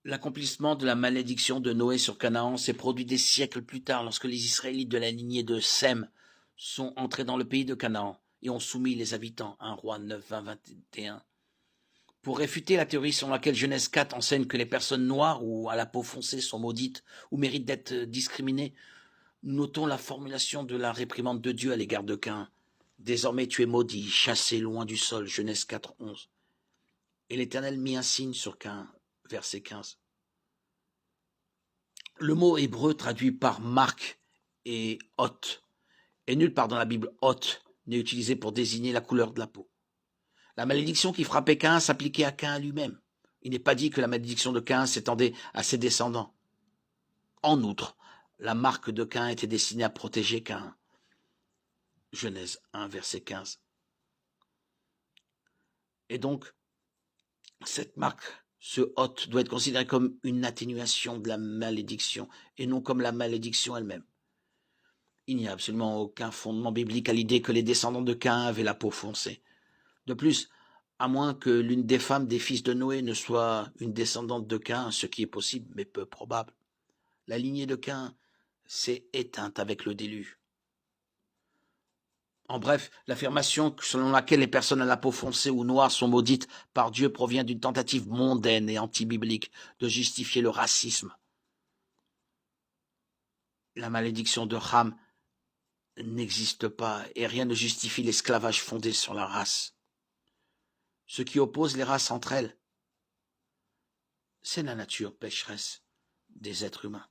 L'accomplissement de la malédiction de Noé sur Canaan s'est produit des siècles plus tard lorsque les Israélites de la lignée de Sem sont entrés dans le pays de Canaan et ont soumis les habitants. 1 Roi 9, 20, 21. Pour réfuter la théorie selon laquelle Genèse 4 enseigne que les personnes noires ou à la peau foncée sont maudites ou méritent d'être discriminées, notons la formulation de la réprimande de Dieu à l'égard de Caïn. Désormais tu es maudit, chassé loin du sol. Genèse 4, 11. Et l'Éternel mit un signe sur Caïn. Verset 15. Le mot hébreu traduit par marque et hôte, et nulle part dans la Bible hôte n'est utilisé pour désigner la couleur de la peau. La malédiction qui frappait Caïn s'appliquait à Caïn lui-même. Il n'est pas dit que la malédiction de Caïn s'étendait à ses descendants. En outre, la marque de Caïn était destinée à protéger Caïn. Genèse 1, verset 15. Et donc, cette marque, ce hôte, doit être considéré comme une atténuation de la malédiction et non comme la malédiction elle-même. Il n'y a absolument aucun fondement biblique à l'idée que les descendants de Caïn avaient la peau foncée. De plus, à moins que l'une des femmes des fils de Noé ne soit une descendante de Caïn, ce qui est possible mais peu probable, la lignée de Caïn s'est éteinte avec le déluge. En bref, l'affirmation selon laquelle les personnes à la peau foncée ou noire sont maudites par Dieu provient d'une tentative mondaine et antibiblique de justifier le racisme. La malédiction de Ham n'existe pas et rien ne justifie l'esclavage fondé sur la race. Ce qui oppose les races entre elles, c'est la nature pécheresse des êtres humains.